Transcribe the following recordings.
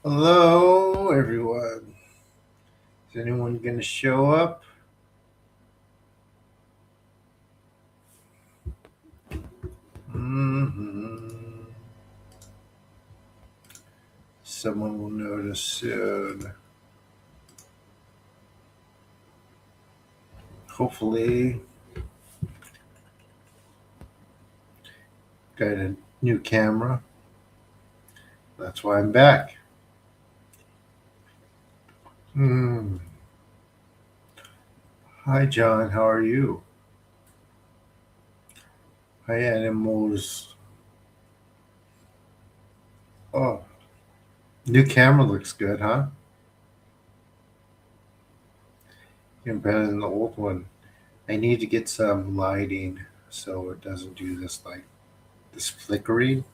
Hello, everyone. Is anyone going to show up? hmm Someone will notice soon. Hopefully, got a new camera. That's why I'm back. Hmm. Hi, John. How are you? Hi, animals. Oh, new camera looks good, huh? Even better than the old one. I need to get some lighting so it doesn't do this like this flickering.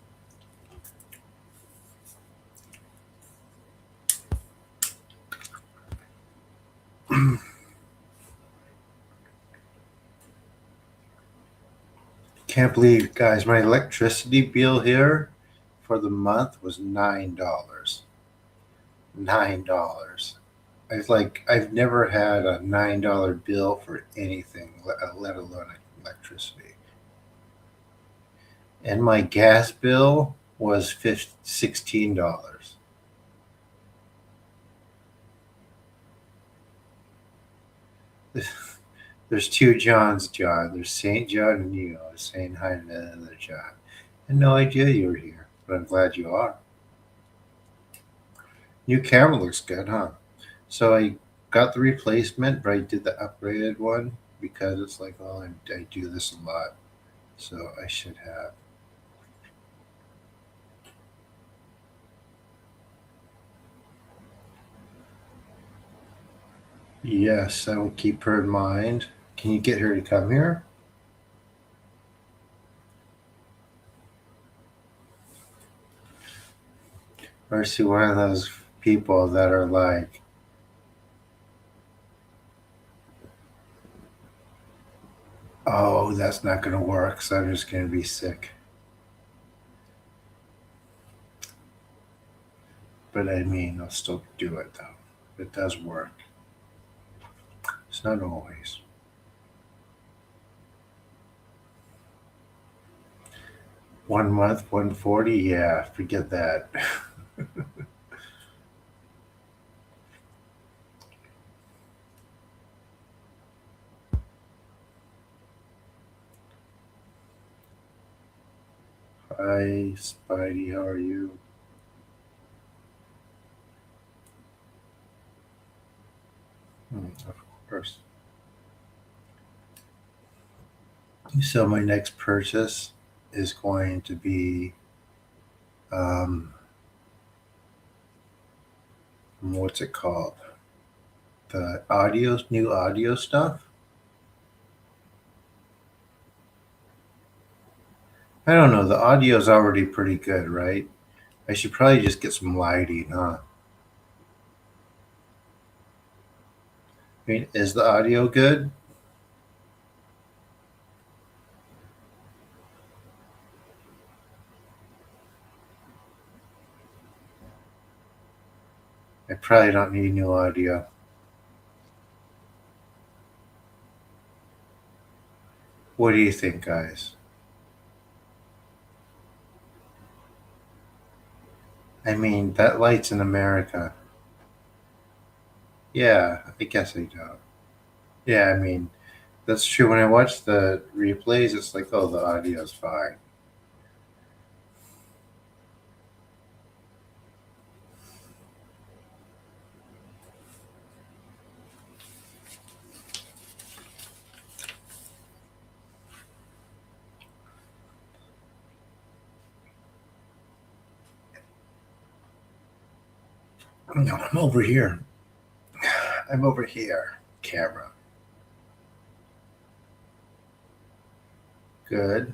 Can't believe, guys, my electricity bill here for the month was $9. $9. I've never had a $9 bill for anything, let alone electricity. And my gas bill was $16. There's two Johns, John. There's Saint John and you. I was saying hi to the other John. I had no idea you were here, but I'm glad you are. New camera looks good, huh? So I got the replacement, but I did the upgraded one because it's like, well, I do this a lot, so I should have. Yes, I will keep her in mind. Can you get her to come here? Or is she one of those people that are like, oh, that's not going to work, so I'm just going to be sick? But I mean, I'll still do it though. It does work. It's not always. 1 month, 140. Yeah, forget that. Hi, Spidey. How are you? Of course. So my next purchase is going to be um, what's it called? The new audio stuff. I don't know. The audio is already pretty good, right? I should probably just get some lighting, huh? I mean, is the audio good? I probably don't need new audio. What do you think, guys? I mean, that light's in America. Yeah, I guess I don't. Yeah, I mean, that's true. When I watch the replays, it's like, oh, the audio's fine. No, I'm over here. I'm over here. Camera. Good.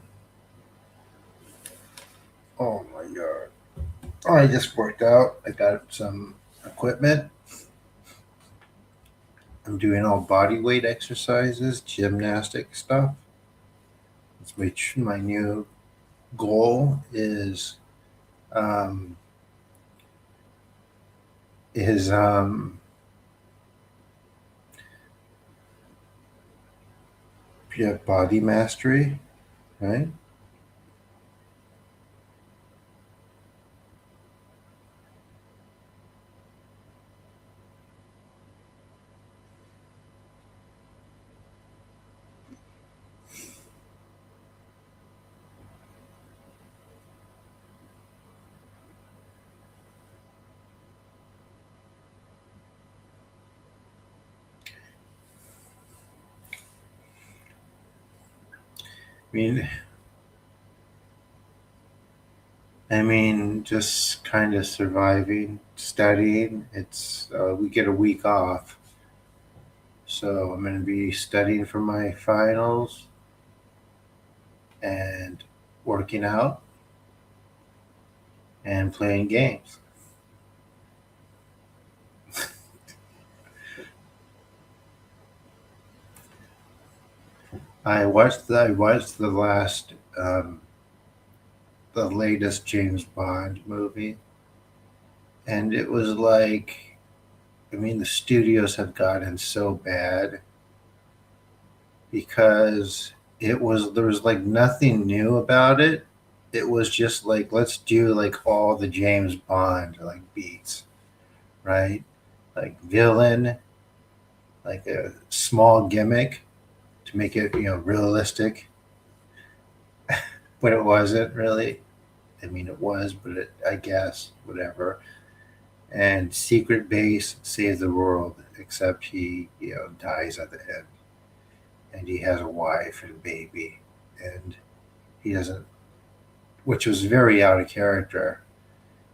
Oh my god. Oh, I just worked out. I got some equipment. I'm doing all body weight exercises, gymnastic stuff. It's my new goal is um, is yeah, body mastery, right? mean, just kind of surviving, studying. It's we get a week off, so I'm going to be studying for my finals and working out and playing games. I watched the last the latest James Bond movie, and it was like, the studios have gotten so bad because there was like nothing new about it. It was just like, let's do like all the James Bond like beats, right? Like villain, like a small gimmick to make it realistic, but it wasn't really. It was, but I guess whatever. And secret base saves the world, except he dies at the end, and he has a wife and a baby, and he doesn't, which was very out of character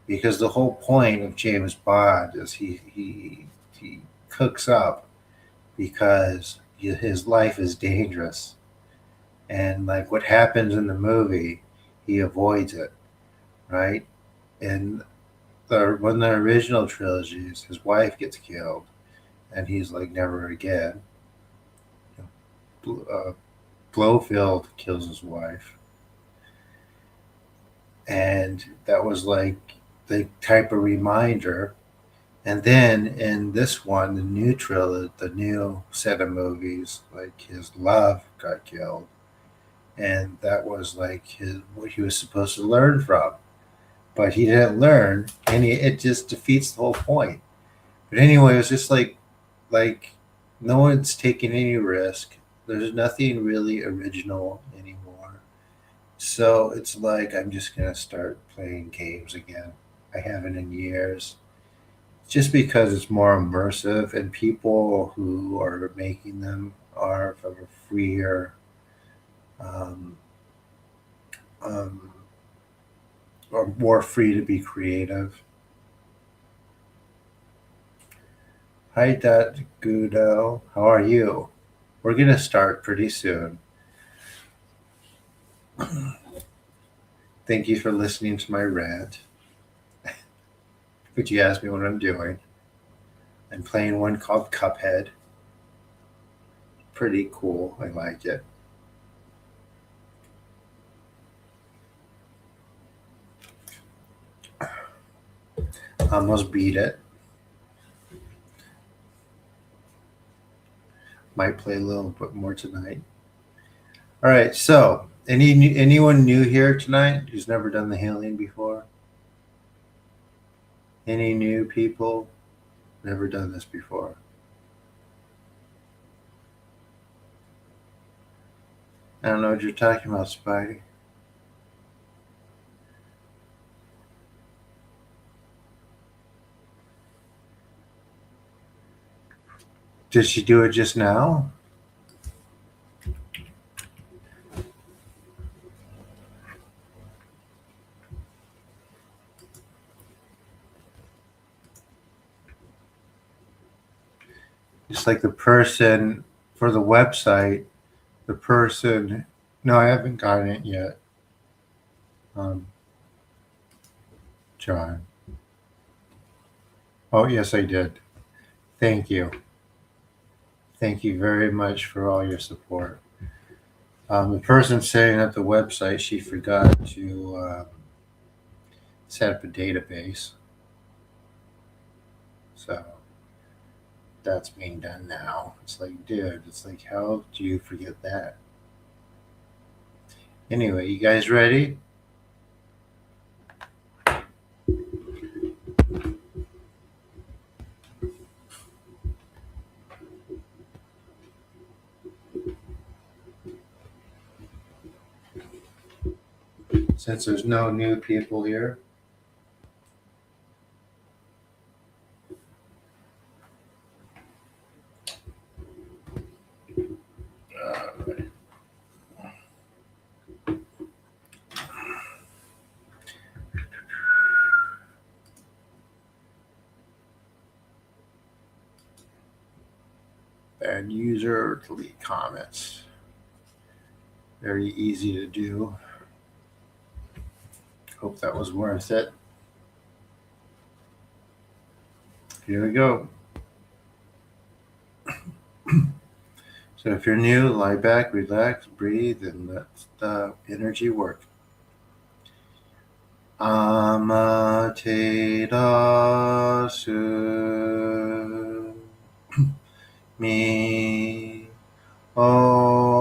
because the whole point of James Bond is he cooks up because his life is dangerous, and like what happens in the movie, he avoids it, right? And one of the original trilogies, his wife gets killed, and he's like, never again. Uh, Blofeld kills his wife, and that was like the type of reminder. And then in this one, the new trilogy, the new set of movies, like his love got killed, and that was like his what he was supposed to learn from, but he didn't learn, and it just defeats the whole point. But anyway, it was just like no one's taking any risk. There's nothing really original anymore. So it's like I'm just gonna start playing games again. I haven't in years. Just because it's more immersive and people who are making them are from a freer um, um, or more free to be creative. Hi, Dad Gudo. How are you? We're gonna start pretty soon. Thank you for listening to my rant. Could you ask me what I'm doing? I'm playing one called Cuphead. Pretty cool. I like it. Almost beat it. Might play a little bit more tonight. All right. So, anyone new here tonight who's never done the healing before? Any new people? Never done this before. I don't know what you're talking about, Spidey. Did she do it just now? Just like the person for the website, the person. No, I haven't gotten it yet. Um, John. Oh, yes, I did. Thank you. Thank you very much for all your support. The person saying at the website she forgot to set up a database. So that's being done now. It's like, dude, it's like, how do you forget that? Anyway, you guys ready? Since there's no new people here. Add user, delete comments. Very easy to do. Hope that was worth it. Here we go. So if you're new, lie back, relax, breathe, and let the energy work. Amaterasu mi oyano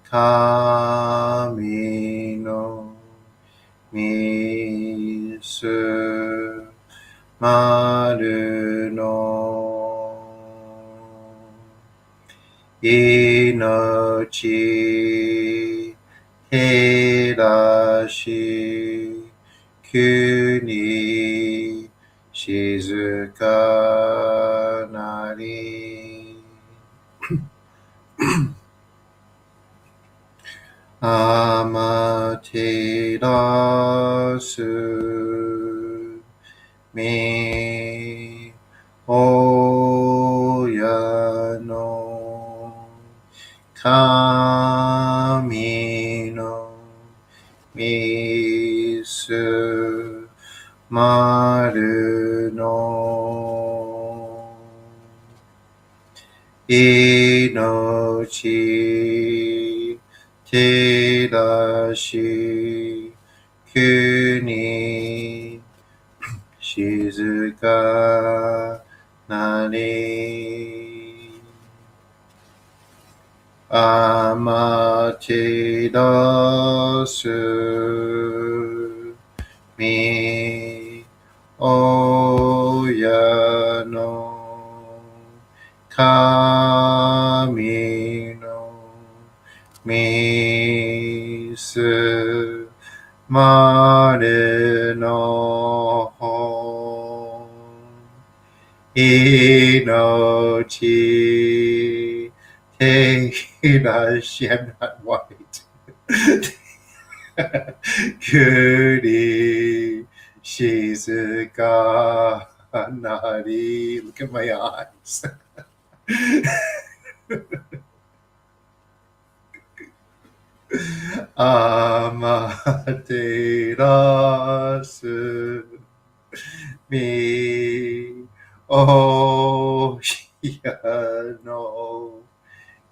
kami no misu maru no inochi hirashi kuni shizuka nari amaterasu mi oyano kami no misu maru no inochi terashi kuni shizuka nari amaterasu mi oyano kami no misu maru no inochi terashi, I'm not white. Kuni shizuka nari. Look at my eyes. Amaterasu mi oyano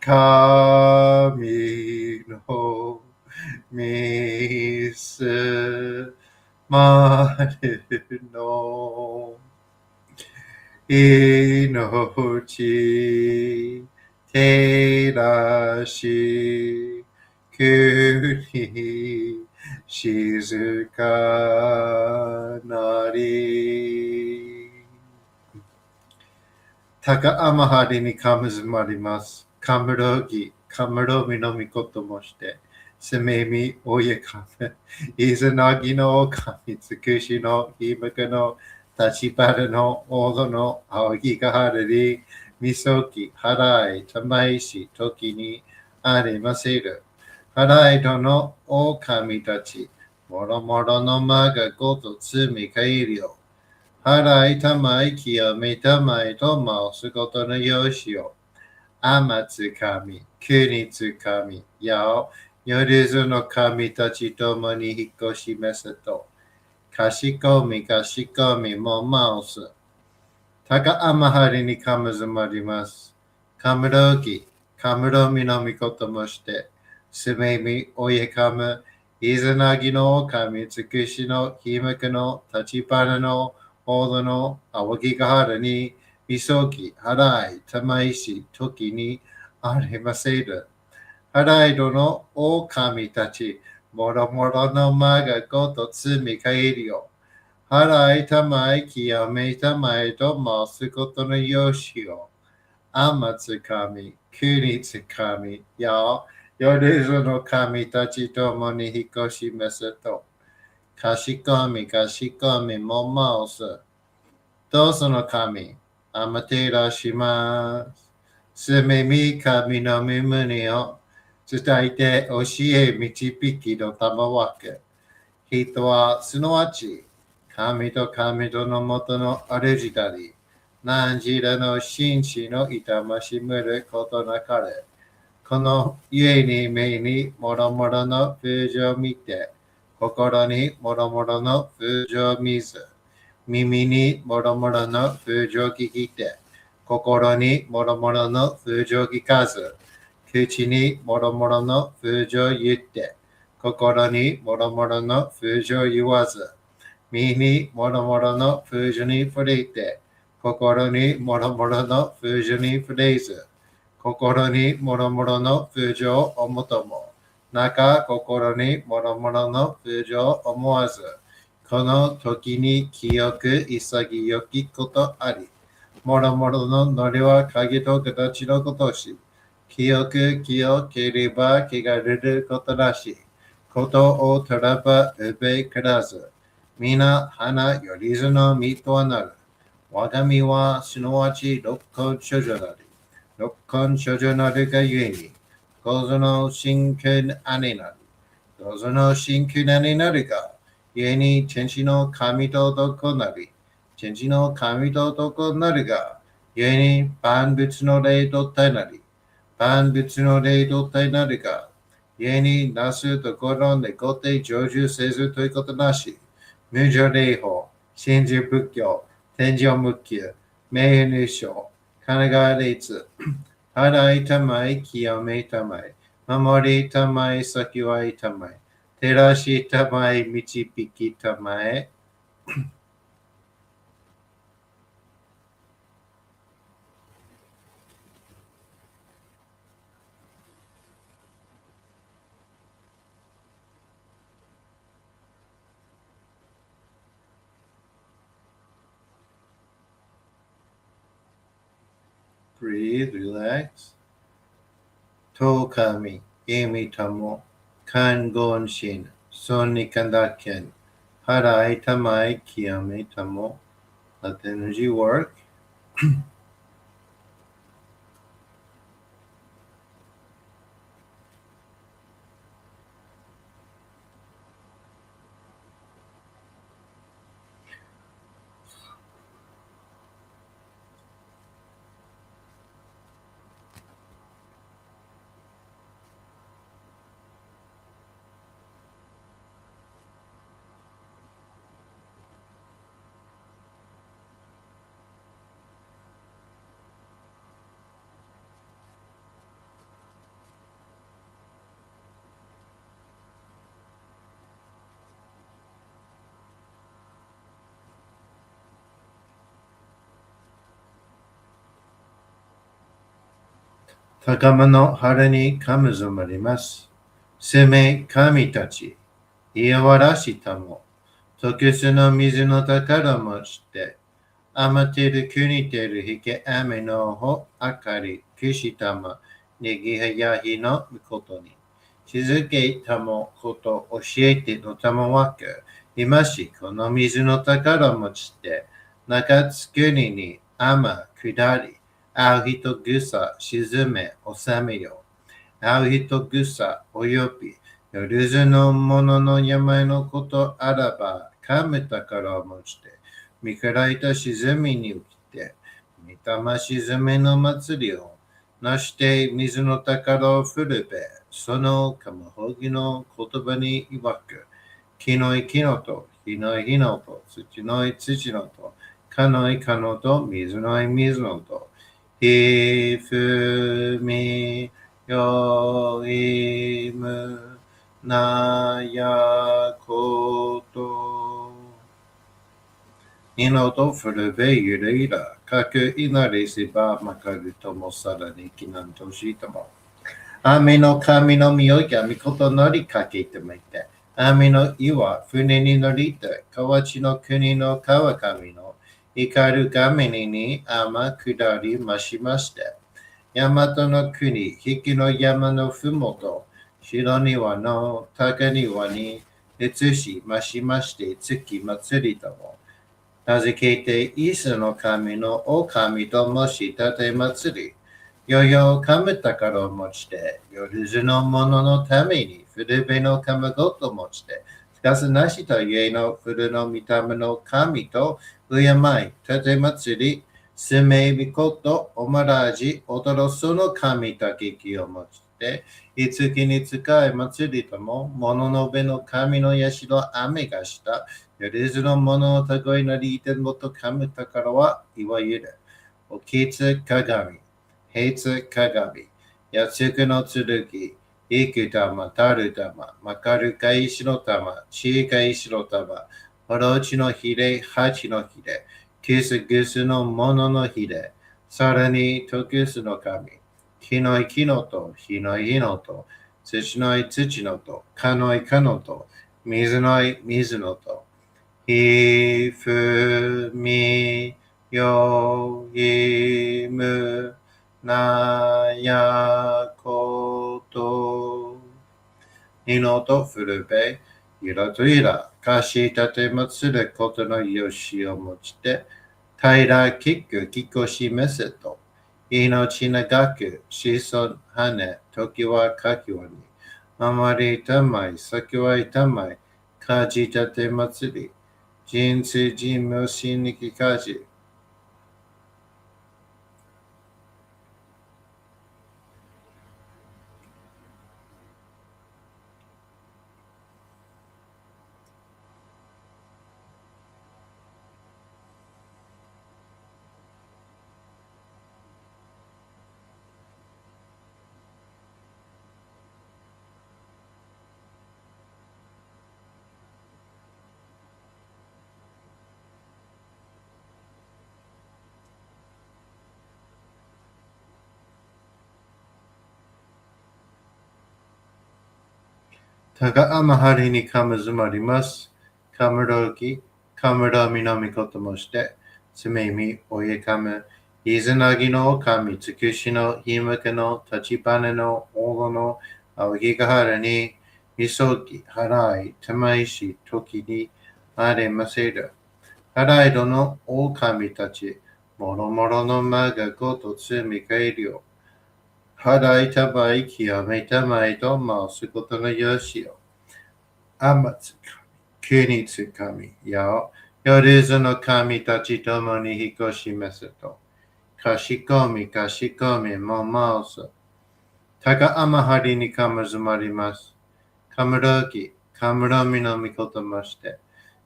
kami no misu maru no inochi terashi kuni shizuka nari. Taka amahari ni kamuzumarimasu. Kamurogi, kamuromi no mikoto mo shite. Sumemi oyekame. Izanagi no okami, tsukushi no himaka no tachibara no odo no aohigahara misoki harai tamaishi toki ni arimaseru. Harai do no okami tachi. Moro moro no maga goto tsumi kairyo. Harai tamai kiyomi tamai tomo sugoto no yoshi o. Amatsukami, kunitsukami, yao, yoruzu no kami tachi tomo ni hikoshi mesato. Kashikomi, kashikomi mo maosu. Taka amahari ni kamuzumarimasu. Kamurogi, kamuromi no mikoto mo shite. Sumemi oyekamu, イザナギの神尽くしのひまくの立花のほどの青木ヶ原に、みそき、払い、玉石、時にありませる。払いどの狼たち、もろもろの間がごと積み返るよ。払いたまえ、清めたまえと申すことのよしよ。天つかみ、国つかみ、や、夜ぞの神たちともに引っ越しますと。かしこみ、かしこみ、も申す。どうぞの神、あまてらします。すみみ神の身胸を伝えて教え導きのたまわけ。人はすなわち神と神とのもとの主たり、何時らの紳士の痛ましむることなかれ。この家に目にもろもろの風情を見て、心にもろもろの風情を見ず、耳にもろもろの風情を聞いて、心にもろもろの風情を聞かず、口にもろもろの風情を言って、心にもろもろの風情を言わず、身にもろもろの風情に触れて、心にもろもろの風情に触れず、心にもろもろの風情を思とも、中心にもろもろの風情を思わず、この時に清く潔きことあり、もろもろのノリは影と形のことし、清く清ければ汚れることなし、ことを取らばうべからず、皆花よりずの実とはなる。我が身はすなわち六根処女なり。六根処女なるがゆえに、ごぞの真空姉なり。ごぞの真空姉なるが、ゆえに天使の神と男なり。天使の神と男なるが、ゆえに万物の霊と体なり。万物の霊と体なるが、ゆえになすところでごて成就せずということなし。無常霊法、真珠仏教、天上無休、名誉入賞、神奈川列、払いたまえ、清めたまえ、守りたまえ、先はいたまえ、照らしたまえ、導きたまえ。Breathe, relax. と神、意味とも、看護心、sonにかんだけん、払いたまえ、清めたも。Let the energy work. 高間の春にかむずまります。せめ神たち、いやわらしたも、特殊の水の宝もして、余ってる国てるひけ雨のほあかり、くしたま、ねぎはやひのみことに、静けたもこと教えてのたまわけ、今しこの水の宝もして、中つくにに雨下り、あう人ぐさ沈め収めよ。あう人ぐさおよび、夜ずのものの山のことあらば、かむ宝を持ちて、見からいた沈みに起きて、見たま沈めの祭りを、なして水の宝を振るべ、そのかまほぎの言葉にいわく、木のい木のと、火のい火のと、土のい土のと、かのいかのと、水のい水のと、ひふみよいむなやこと。犬と古べゆれいら、かくいなれせばまかるともさらにきなんとしたも。雨の神の身をやみこと乗りかけてみて、雨の岩、船に乗りて、河内の国の川上の怒る神に天下りましまして、大和の国、引きの山のふもと、白庭の高庭に移しましまして、月祭りとも。名付けて、イスの神のお神ともしたて祭り。よよかむたからを持ちて、夜ずの者のために、古べのかむごと持ちて、つかすなしと家の古の御霊の神と、敬い、たて祭り、すめびこと、おまらじ、おどろその神たけきを持ちて、いつきに使い祭りとも、物のべの神の社雨がした、よりずの物をたごいなりいてもとかむたからは、いわゆる、おきつ鏡、平つ鏡、やつくの剣、いく玉、たる玉、まかるか石の玉、ちいか石の玉、ほろちのひれ、はちのひれ、キスぐすのもののひれ、さらにとくすの神、木のい木のと、火のいのと、土のい土のと、かのいかのと、水のい水のと、ひふみよいむなやこと。にのとふるべ、いらといら、かしたてまつることのよしをもちて、たいらきくきこしめせと、命長くしそはね、時はかきわに、あまりたまい、先はいたまい、かじたてまつり、人生人無心にきかじ、たがあまはりにかむずまります。かむろき、かむろみのみこともして、つめみ、おえかむ、いずなぎのかみつくしのひむけの立ちばねのおごのあおぎがはらに、みそき、はらい、たまいし、ときに、あれませる。はらいどのおかみたち、もろもろのまがごとつみかえりよ。はらいたばいきやめたまいとますことのよしよ。あまつかみ、くにつかみ、や、よりずの神たちともに引っ越しますと。かしこみかしこみもまおす。たかあまはりにかむずまります。かむろき、かむろみのみことまして。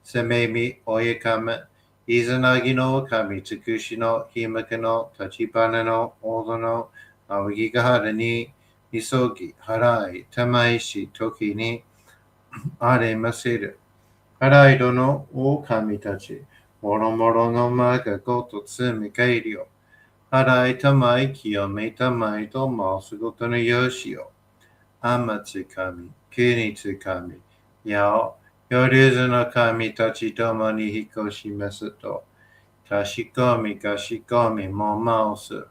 せめみ、おえかむ、いずなぎの神つくしのひむけの立ちばねのおどのあおぎがはらに、みそぎ、はらい、たまいし、ときに、あれませる。はらいどの狼たち、もろもろのまがごとつみかえりよ。はらいたまいきよめたまいとますことのよしよ。あまつかみ、くにつかみ、やお、よりずの神たちともに引っ越しますと。かしこみかしこみもまおす。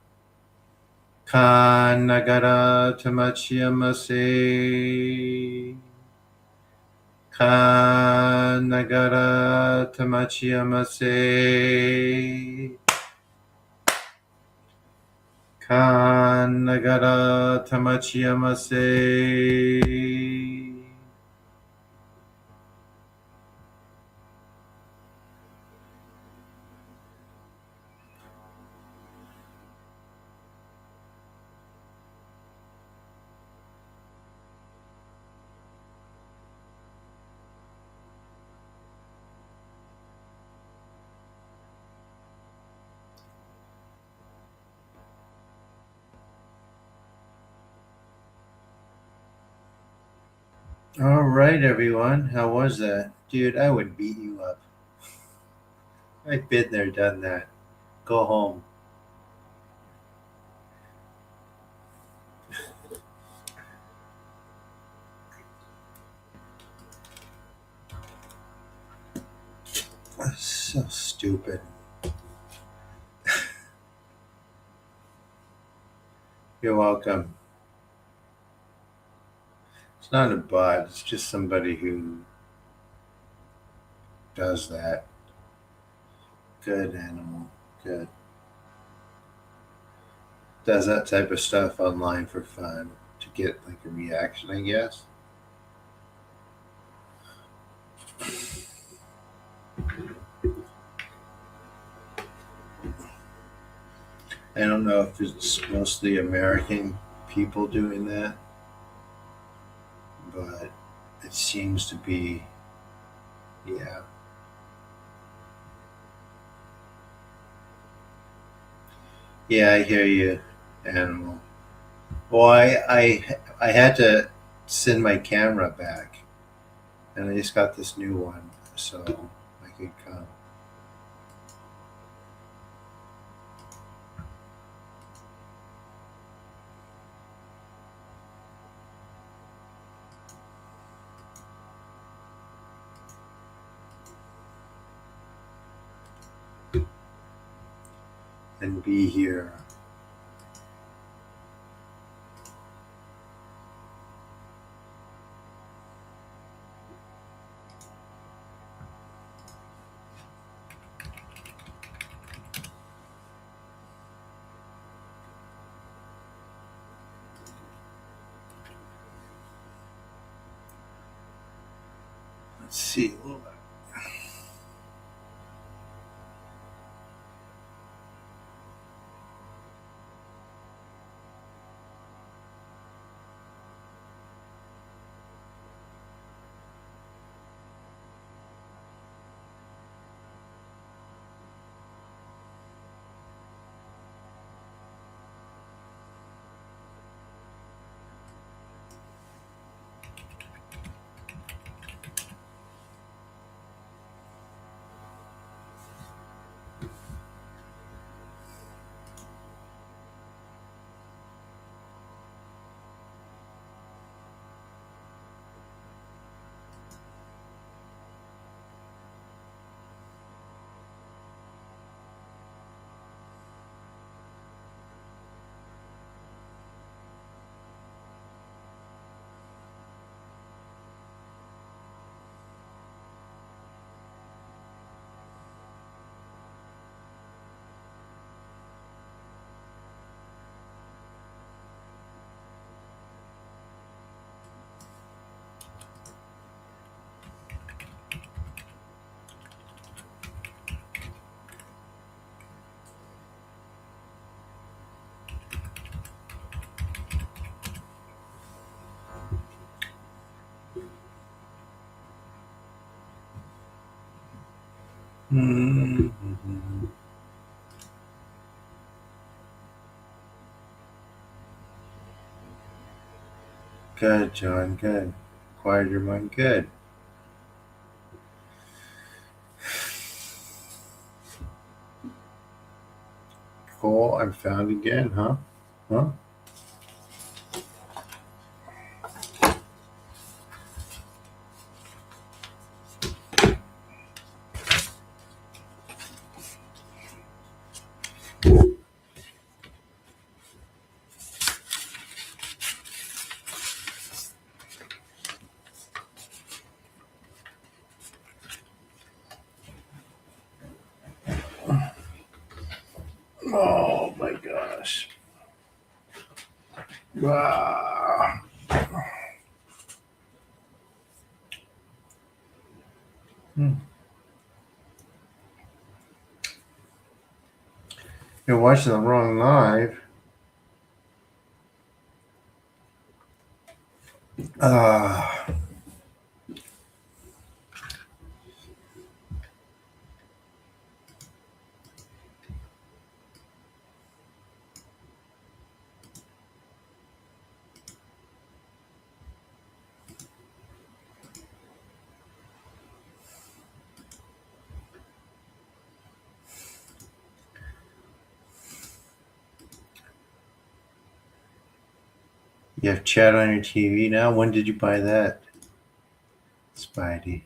かながらたまちやませ。かながらたまちやませ。かながらたまちやませ。All right, everyone. How was that? Dude, I would beat you up. I've been there, done that. Go home. So stupid. You're welcome. It's not a bot, it's just somebody who does that. Good animal. Good. Does that type of stuff online for fun to get like a reaction, I guess. I don't know if it's mostly American people doing that, but it seems to be, yeah. Yeah, I hear you, animal. Well, I had to send my camera back, and I just got this new one, so I could come and be here. Let's see. Mm-hmm. Good, John. Good. Quiet your mind. Good. Cool. I'm found again, huh? Huh? Oh my gosh. Ah. Hmm. You're watching the wrong live. Ah. You have chat on your TV now? When did you buy that, Spidey?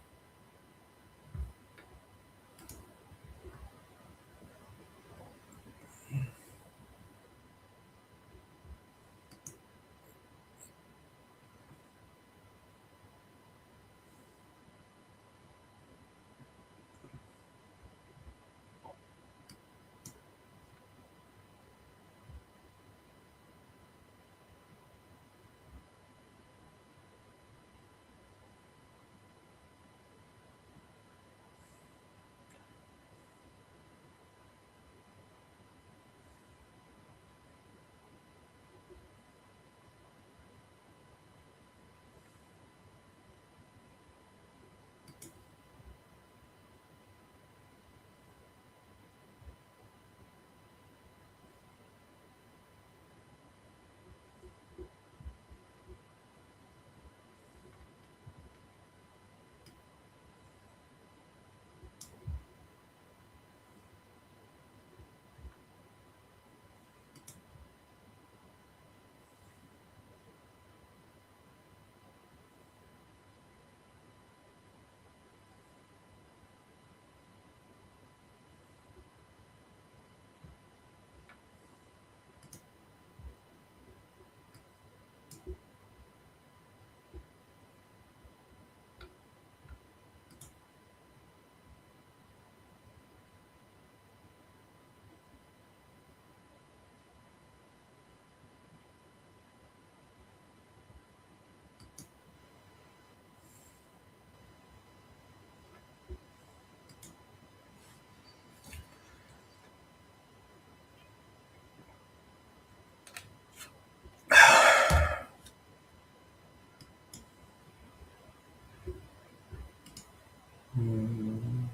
Hmm.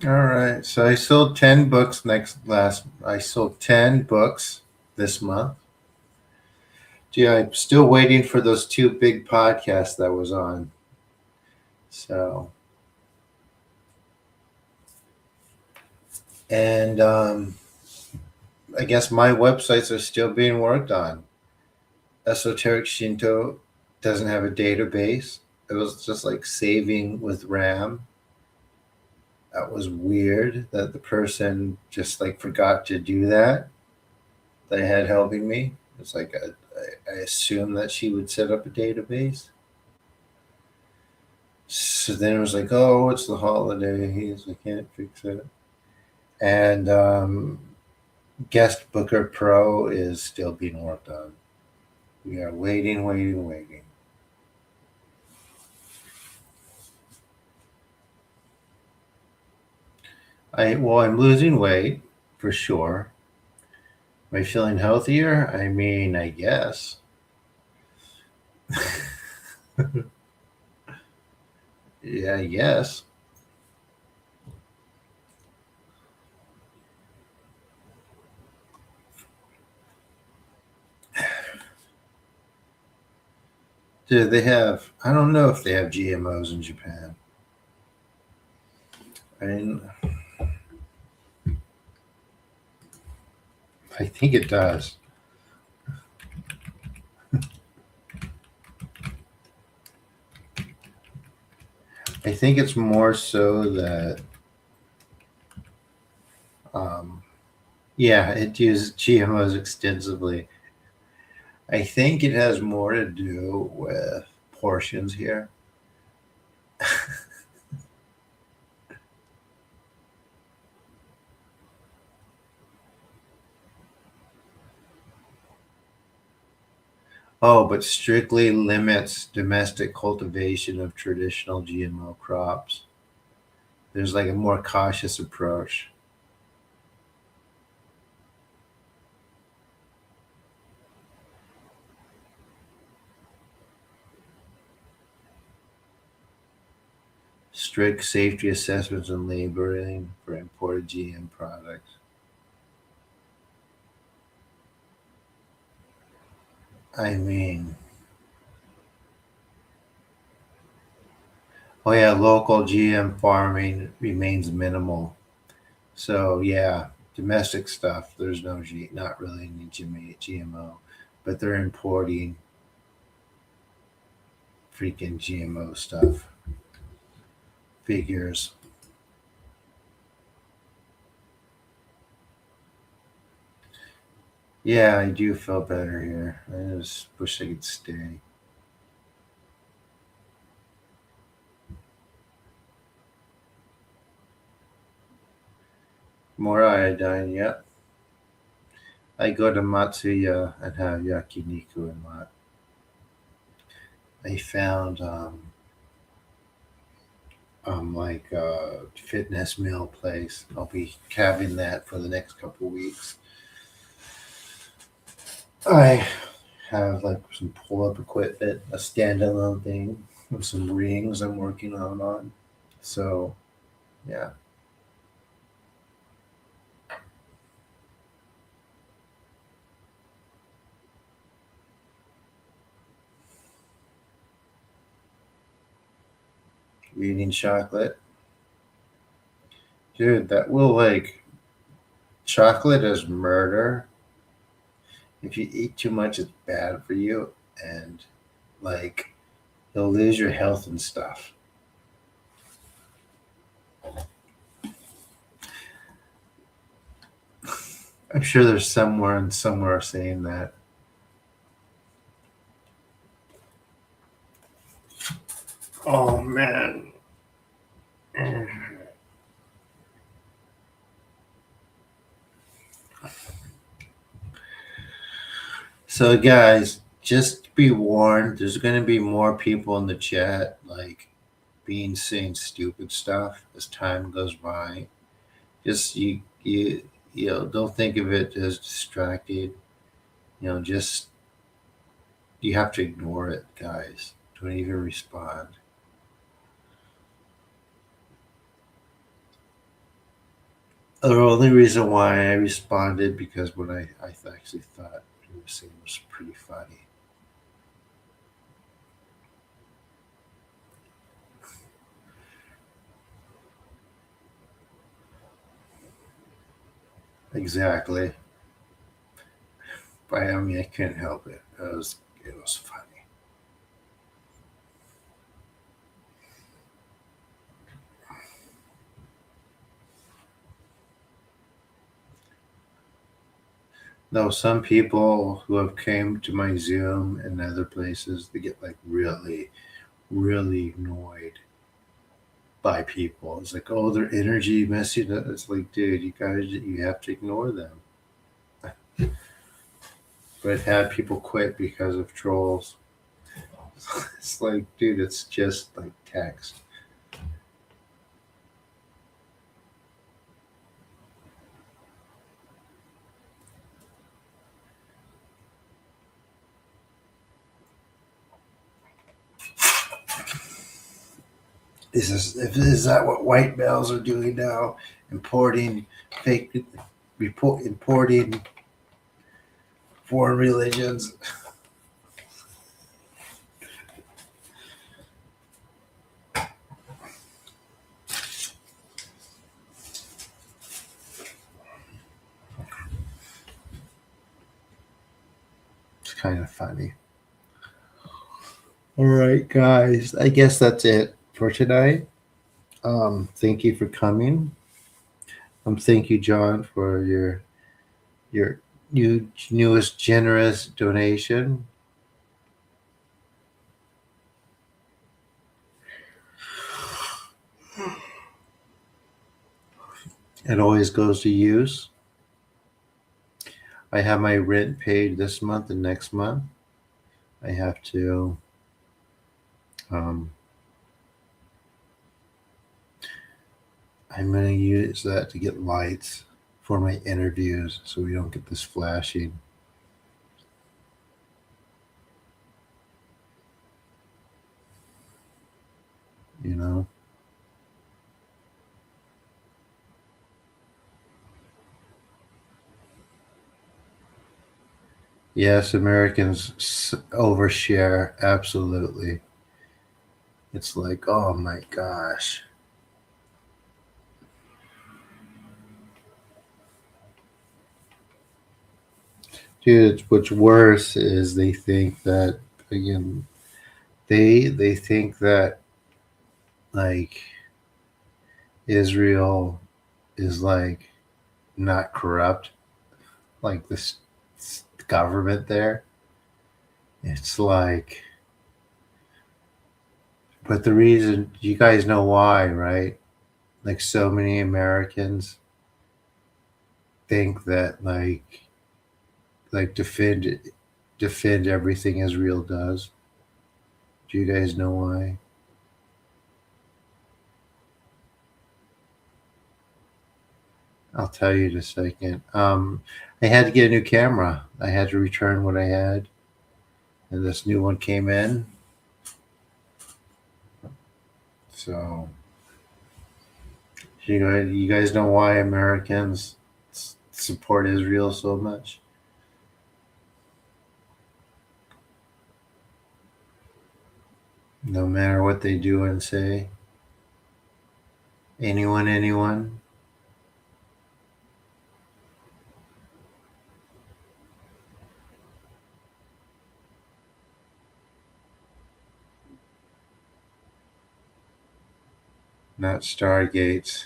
All right. So I sold 10 books I sold 10 books this month. Gee, I'm still waiting for those two big podcasts that was on. So, and I guess my websites are still being worked on. Esoteric Shinto doesn't have a database. It was just like saving with RAM. That was weird that the person just like forgot to do that. They had helping me. It's like I assumed that she would set up a database. So then it was like, oh, it's the holidays. I can't fix it. And Guest Booker Pro is still being worked on. We are waiting, waiting, waiting. I'm losing weight for sure. Am I feeling healthier? I mean, I guess. Yeah, yes. Do they have? I don't know if they have GMOs in Japan. I mean, I think it does. I think it's more so that, um, yeah, it uses GMOs extensively. I think it has more to do with portions here. Oh, but strictly limits domestic cultivation of traditional GMO crops. There's like a more cautious approach. Strict safety assessments and labeling for imported GM products. I mean, Oh yeah, local GM farming remains minimal. So yeah, domestic stuff. There's no not really any GMO, but they're importing freaking GMO stuff. Figures. Yeah, I do feel better here. I just wish I could stay. More iodine. Yep. I go to Matsuya and have yakiniku and what. I found like a fitness meal place. I'll be having that for the next couple weeks. I have like some pull up equipment, a standalone thing, with some rings I'm working on. So yeah, eating chocolate, dude. That will like chocolate is murder. If you eat too much, it's bad for you, and like you'll lose your health and stuff. I'm sure there's somewhere and somewhere saying that. Oh man. So guys, just be warned. There's going to be more people in the chat, like being saying stupid stuff as time goes by. Just don't think of it as distracted. Just you have to ignore it, guys. Don't even respond. The only reason why I responded because what I actually thought he was saying was pretty funny. Exactly. But I mean, I couldn't help it. It was funny. No, some people who have came to my Zoom and other places, they get like really, really annoyed by people. It's like, oh, their energy messing up. It's like, dude, you have to ignore them. But I've had people quit because of trolls. It's like, dude, it's just like text. Is that what white males are doing now? Importing fake importing foreign religions. It's kind of funny. All right, guys. I guess that's it for tonight. Thank you for coming. Thank you, John, for your newest generous donation. It always goes to use. I have my rent paid this month and next month. I have to. Um, I'm going to use that to get lights for my interviews, so we don't get this flashing. You know. Yes, Americans overshare absolutely. It's like, oh my gosh. Dude, what's worse is they think that, again, they think that like Israel is like not corrupt, like this government there. It's like, but the reason, you guys know why, right? Like so many Americans think that like defend everything Israel does. Do you guys know why? I'll tell you in a second. I had to get a new camera. I had to return what I had, and this new one came in. So you guys know why Americans support Israel so much? No matter what they do and say. Anyone? Not Stargates.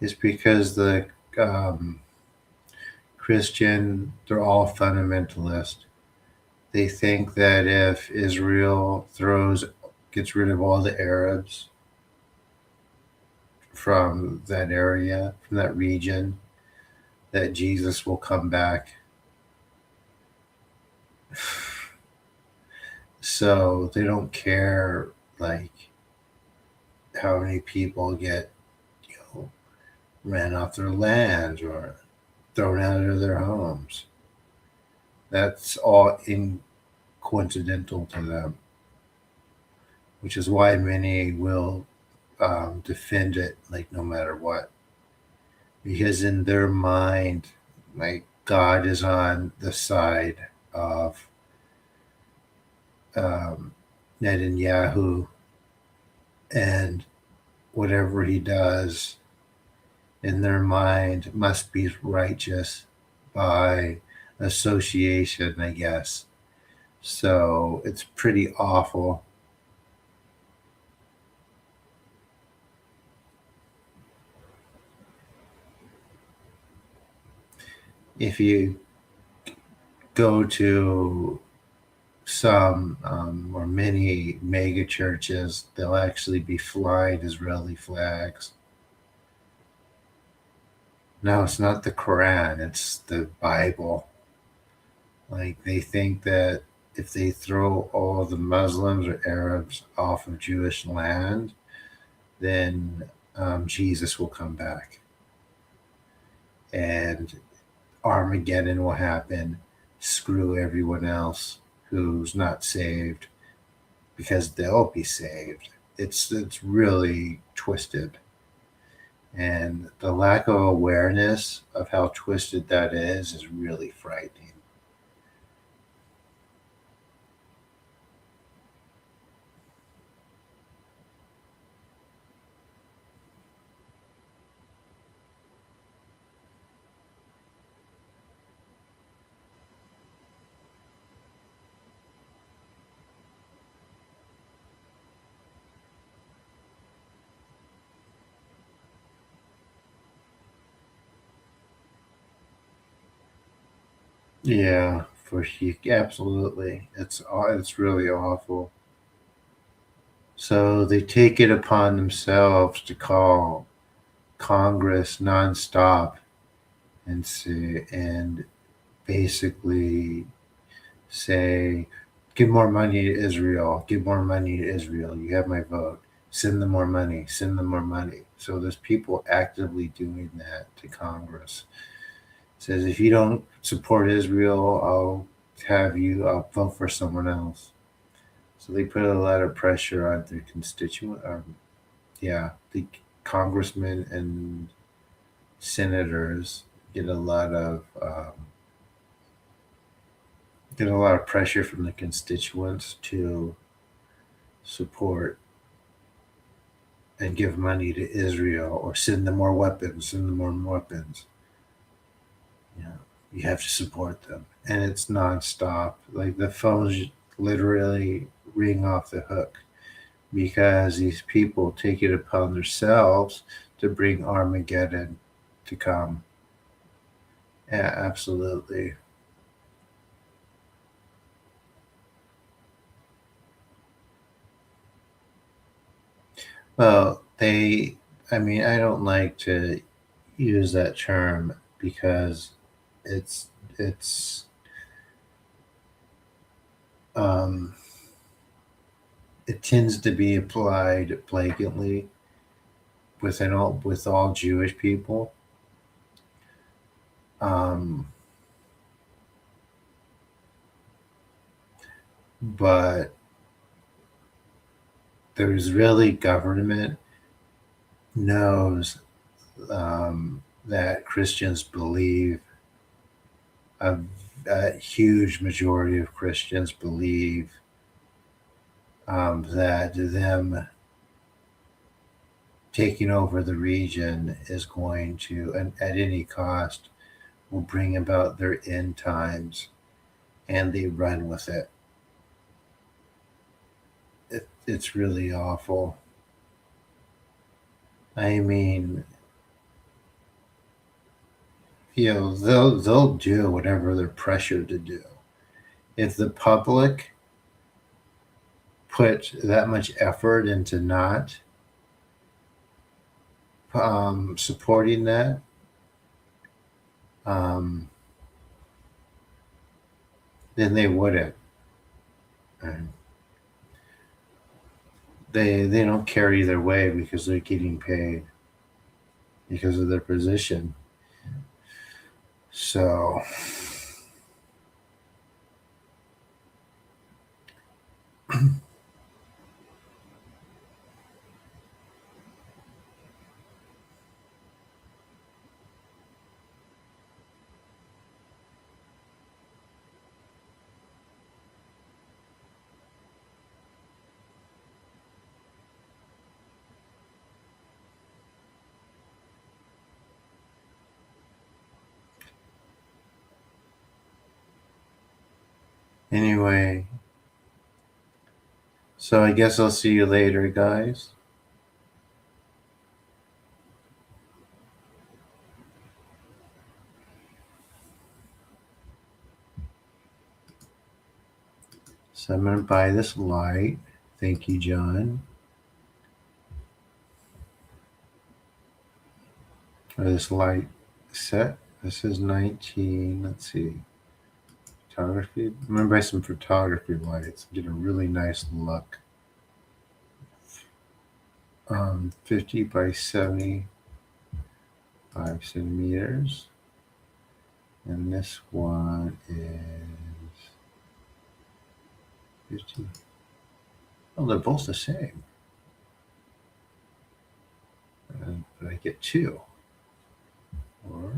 It's because the um, they're all fundamentalist. They think that if Israel gets rid of all the Arabs from that area, from that region, that Jesus will come back. So they don't care like how many people get, you know, ran off their lands or thrown out of their homes. That's all in coincidental to them, which is why many will defend it like no matter what, because in their mind, like God is on the side of um, Netanyahu, and whatever he does in their mind must be righteous by association, I guess. So it's pretty awful. If you go to some or many mega churches, they'll actually be flying Israeli flags. No, it's not the Quran, it's the Bible. Like they think that if they throw all the Muslims or Arabs off of Jewish land, then Jesus will come back and Armageddon will happen. Screw everyone else who's not saved because they'll be saved. It's really twisted, and the lack of awareness of how twisted that is really frightening. Yeah, for you, absolutely. It's really awful. So they take it upon themselves to call Congress nonstop and basically say, give more money to Israel, give more money to Israel. You have my vote. Send them more money, send them more money. So there's people actively doing that to Congress. It says if you don't support Israel, I'll vote for someone else. So they put a lot of pressure on their constituent. Yeah, the congressmen and senators get a lot of get a lot of pressure from the constituents to support and give money to Israel or send them more weapons, send them more weapons. You know, you have to support them. And it's nonstop. Like the phones literally ring off the hook because these people take it upon themselves to bring Armageddon to come. Yeah, absolutely. Well, I mean, I don't like to use that term because it's, it's, um, it tends to be applied blatantly with all Jewish people. Um, but there's really government knows that Christians believe a, a huge majority of Christians believe that them taking over the region is going to, and at any cost, will bring about their end times, and they run with it. It's really awful. I mean, they'll do whatever they're pressured to do. If the public put that much effort into not supporting that, um, then they wouldn't. And they don't care either way because they're getting paid because of their position. So, anyway, so I guess I'll see you later, guys. So I'm going to buy this light. Thank you, John. Or this light set. This is 19. Let's see. Photography. I'm going to buy some photography lights. Get a really nice look. 50 by 75 centimeters. And this one is 50. Oh, they're both the same. But I get two. Or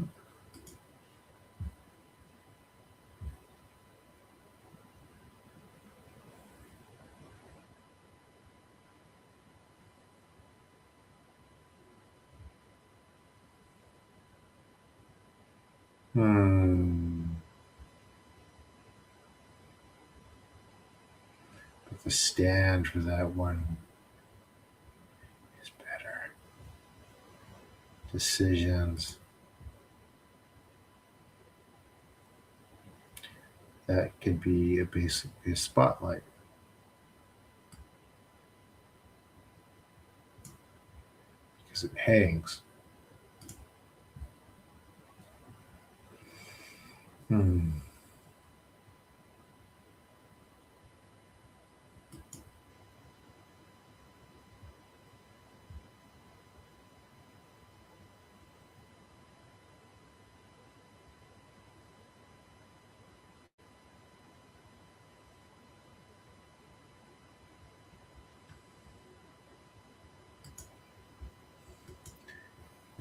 but the stand for that one is better. Decisions. That could be basically a spotlight because it hangs.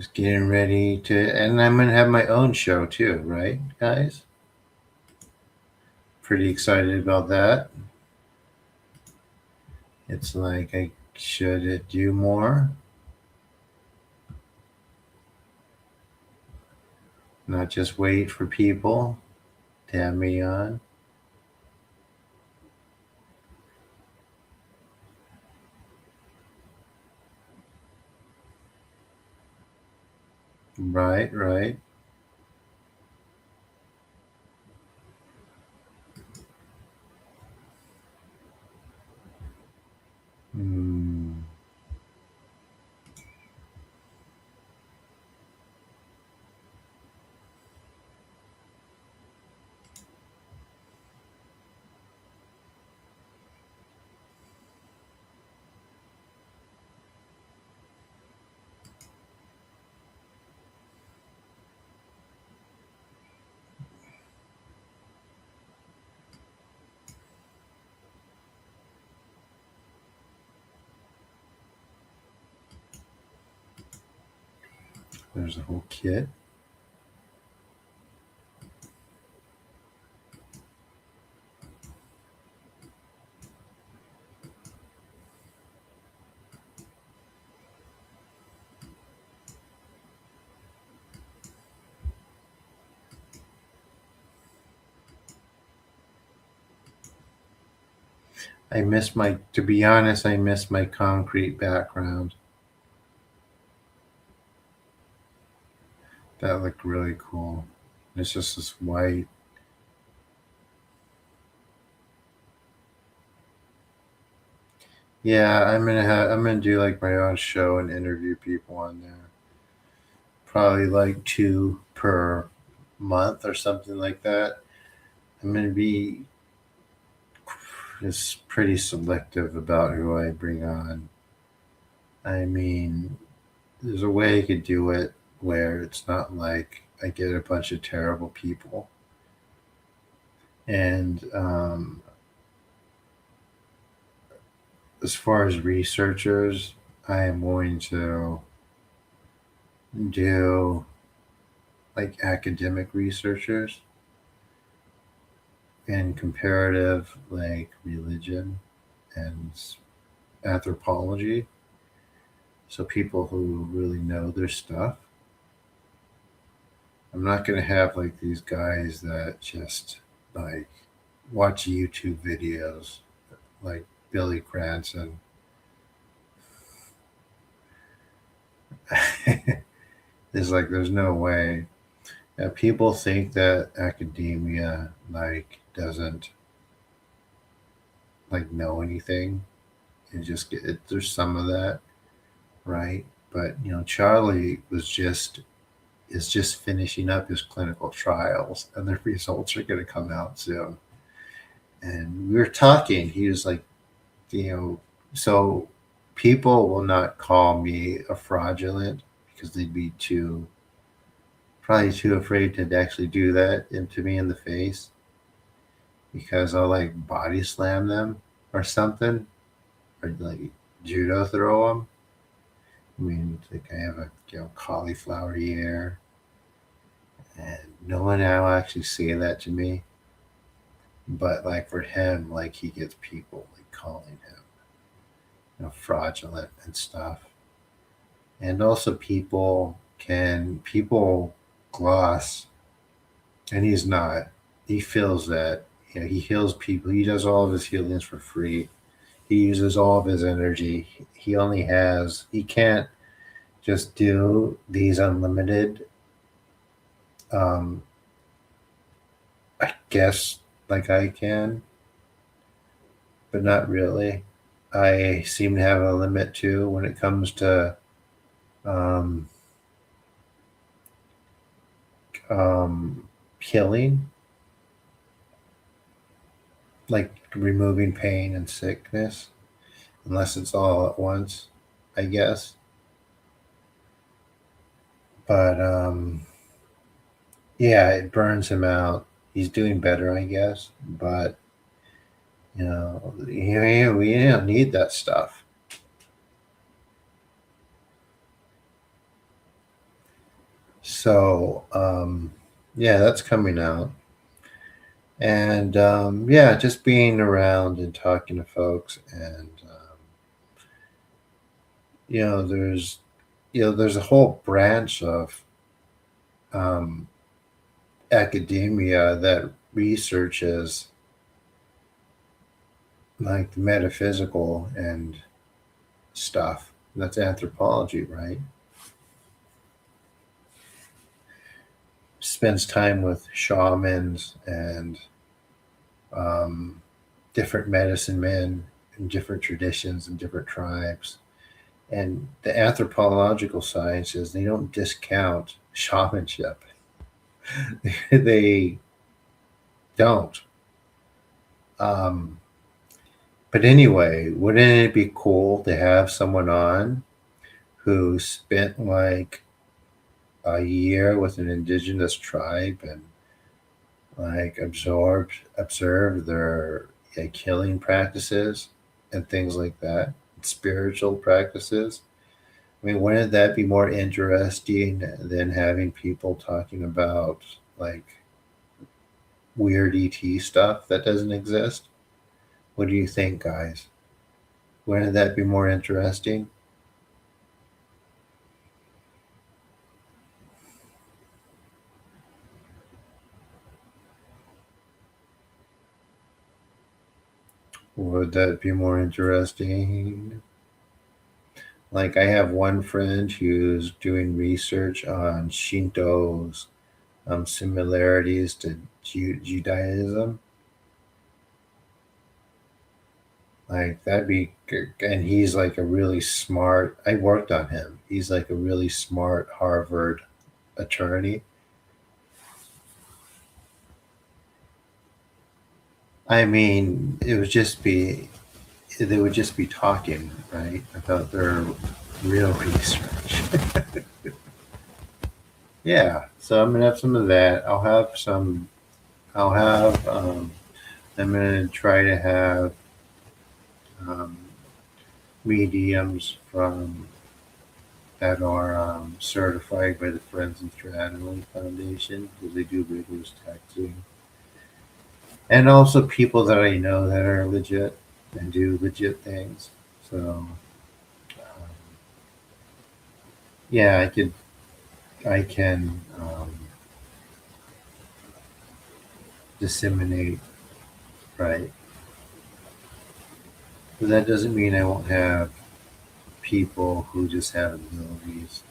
Just getting ready to, and I'm going to have my own show too, right, guys? Pretty excited about that. It's like I should it do more, not just wait for people to have me on. Right, right. Mm, there's a whole kit. To be honest, I miss my concrete background. That looked really cool. It's just this white. Yeah, I'm gonna do like my own show and interview people on there. Probably like two per month or something like that. I'm gonna be just pretty selective about who I bring on. I mean, there's a way I could do it where it's not like I get a bunch of terrible people. And as far as researchers, I am going to do like academic researchers in comparative like religion and anthropology. So people who really know their stuff. I'm not going to have like these guys that just like watch YouTube videos like Billy Cranston. There's no way. People think that academia like doesn't like know anything. There's some of that, right? But Charlie is just finishing up his clinical trials, and the results are going to come out soon. And we were talking. He was like, you know, so people will not call me a fraudulent because they'd be probably too afraid to actually do that into me in the face because I'll like body slam them or something or like judo throw them. I mean, like I have a cauliflower ear, and no one will actually say that to me. But like for him, like he gets people like calling him, fraudulent and stuff. And also people gloss, and he's not. He feels that he heals people. He does all of his healings for free. He uses all of his energy. He can't just do these unlimited. Um, I guess like I can, but not really. I seem to have a limit too when it comes to um, healing, like removing pain and sickness, unless it's all at once, I guess. But yeah, it burns him out. He's doing better, I guess. But we don't need that stuff. So yeah, that's coming out. And yeah, just being around and talking to folks and you know, there's a whole branch of um, academia that researches like the metaphysical and stuff. That's anthropology, right? Spends time with shamans and um, different medicine men in different traditions and different tribes. And the anthropological sciences, they don't discount shamanship. They don't. Um, but anyway, wouldn't it be cool to have someone on who spent like a year with an indigenous tribe and like observed their killing practices and things like that, spiritual practices? I mean, wouldn't that be more interesting than having people talking about like weird ET stuff that doesn't exist? What do you think, guys? Wouldn't that be more interesting? Would that be more interesting? Like, I have one friend who's doing research on Shinto's similarities to Judaism. Like, that'd be good. And he's like a really smart, I worked on him. He's like a really smart Harvard attorney. I mean, they would just be talking, right, about their real research. Yeah, so I'm gonna have some of that. I'll have, I'm gonna try to have um, mediums from that are certified by the Friends and Strategy Foundation because they do rigorous taxing, and also people that I know that are legit and do legit things. So yeah, I can disseminate, right? But that doesn't mean I won't have people who just have abilities.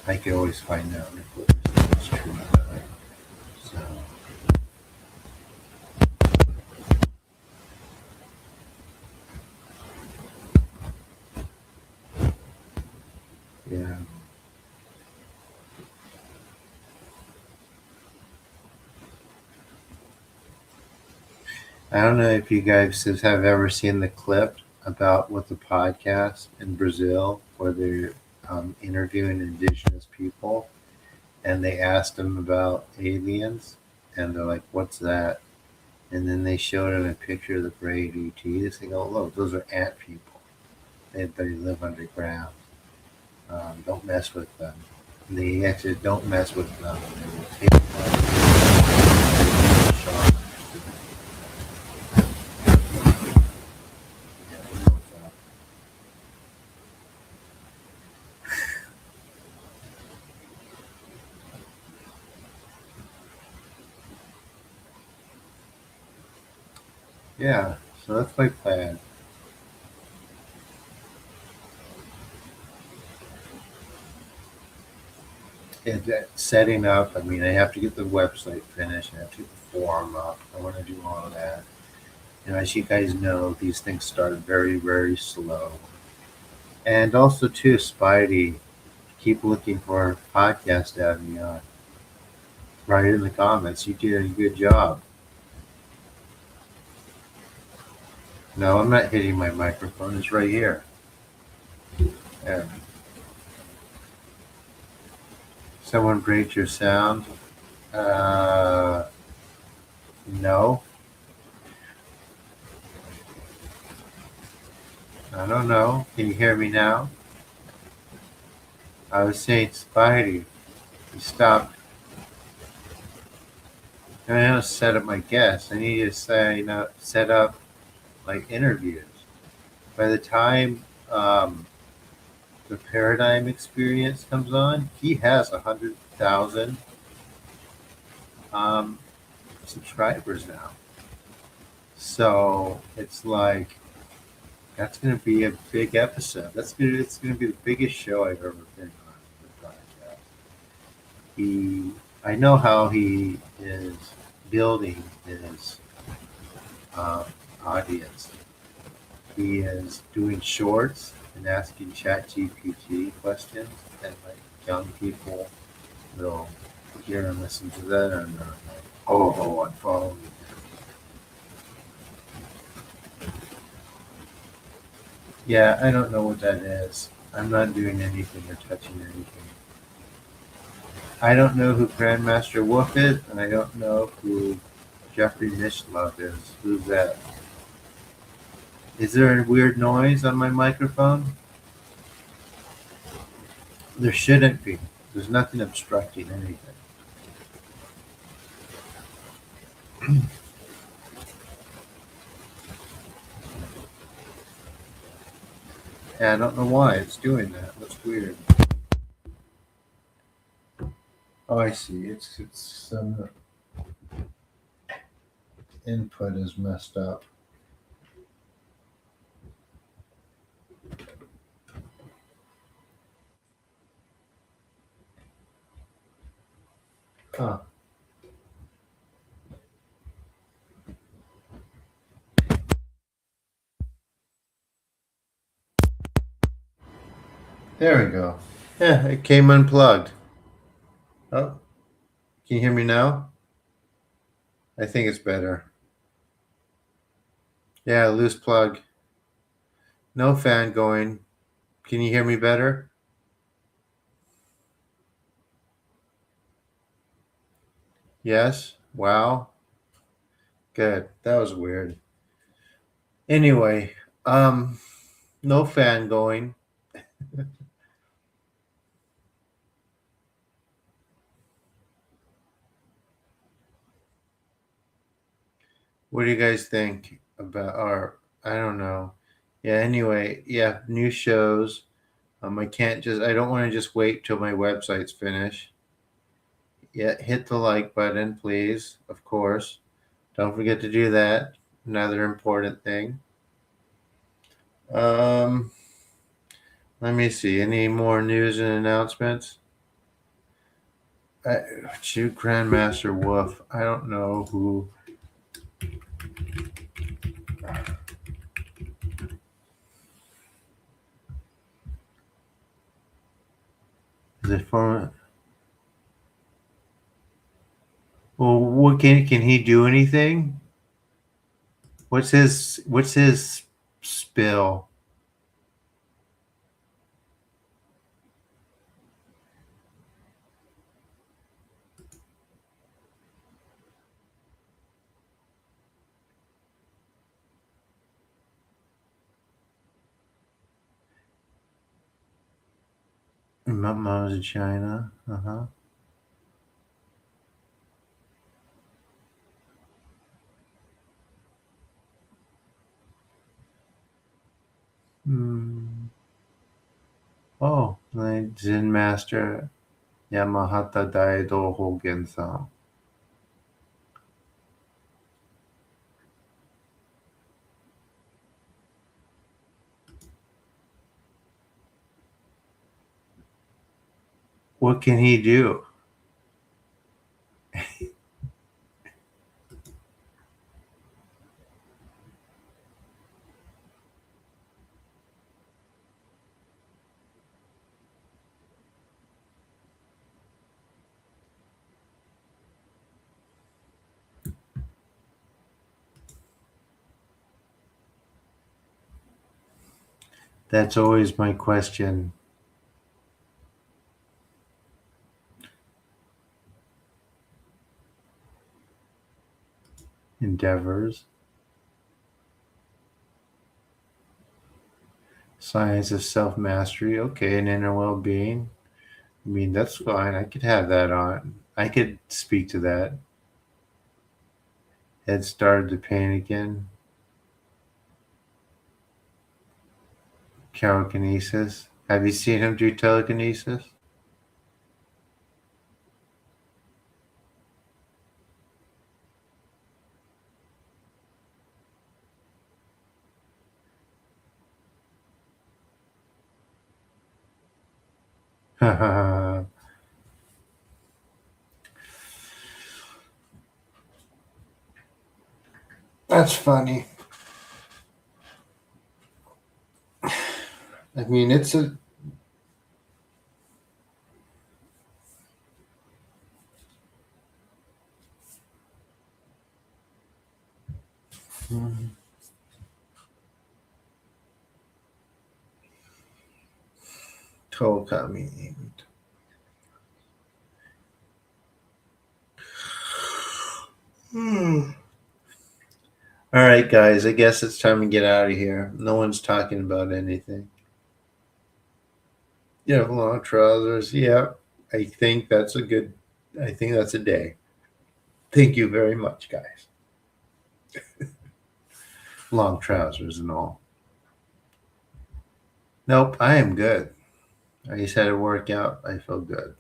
I can always find out if it's true or not. So yeah, I don't know if you guys have ever seen the clip about with the podcast in Brazil where they're interviewing indigenous people and they asked them about aliens and they're like, "What's that?" And then they showed them a picture of the great ETs. They go, "Look, those are ant people. They live underground. Don't mess with them." And they actually don't mess with them. They will take one yeah, so that's my plan. And setting up, I mean, I have to get the website finished. I have to get the form up. I want to do all of that. And as you guys know, these things start very, very slow. And also, too, Spidey, keep looking for a podcast to have me on. Write it in the comments. You did a good job. No, I'm not hitting my microphone. It's right here. Yeah. Someone breaks your sound? Uh, no. I don't know. Can you hear me now? I was saying, Spidey, you stopped. I need to set up my guests. I need to say, set up like interviews. By the time the Paradigm Experience comes on, he has 100,000 um, subscribers now. So it's like that's going to be a big episode. It's going to be the biggest show I've ever been on the podcast. I know how he is building his um, audience. He is doing shorts and asking ChatGPT questions, and like young people will hear and listen to that, and they're like, "Oh, I'm following." Yeah, I don't know what that is. I'm not doing anything or touching anything. I don't know who Grandmaster Wolf is, and I don't know who Jeffrey Mishlove is. Who's that? Is there a weird noise on my microphone? There shouldn't be. There's nothing obstructing anything. Yeah, I don't know why it's doing that. That's weird. Oh, I see. It's some input is messed up. Huh. There we go. Yeah, it came unplugged. Oh, can you hear me now? I think it's better. Yeah, loose plug. No fan going. Can you hear me better? Yes. Wow. Good. That was weird. Anyway, um, no fan going. What do you guys think about our? I don't know. Yeah. Anyway, yeah, new shows. I can't just. I don't want to just wait till my website's finished. Yeah, hit the like button, please. Of course. Don't forget to do that. Another important thing. Um, Let me see. Any more news and announcements? Shoot, Grandmaster Wolf. I don't know who. Is it for? Well, what can he do anything? What's his spill? Mom's in China. Uh huh. Hmm. Oh, like Zen Master Yamahata Daido Hogen-san. What can he do? That's always my question. Endeavors, science of self mastery. Okay, and inner well being. I mean, that's fine. I could have that on. I could speak to that. Head started to pain again. Telekinesis. Have you seen him do telekinesis? That's funny. I mean, it's a. Total comedy. Hmm. All right, guys. I guess it's time to get out of here. No one's talking about anything. Yeah, long trousers. Yeah, I think that's a good. I think that's a day. Thank you very much, guys. Long trousers and all. Nope, I am good. I just had a workout. I feel good.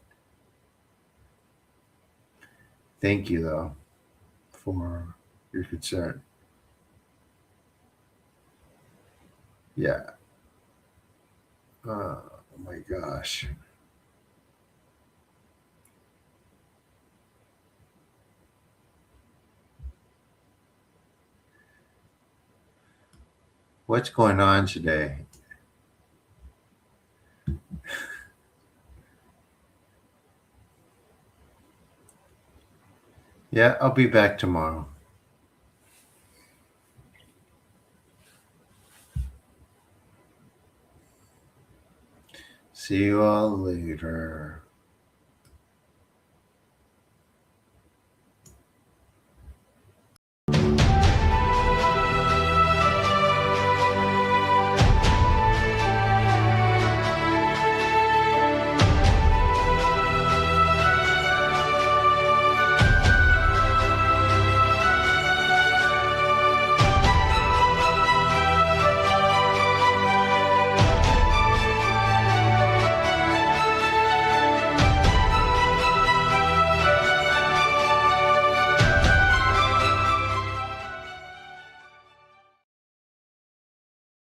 Thank you, though, for your concern. Yeah. Oh my gosh. What's going on today? Yeah, I'll be back tomorrow. See you all later.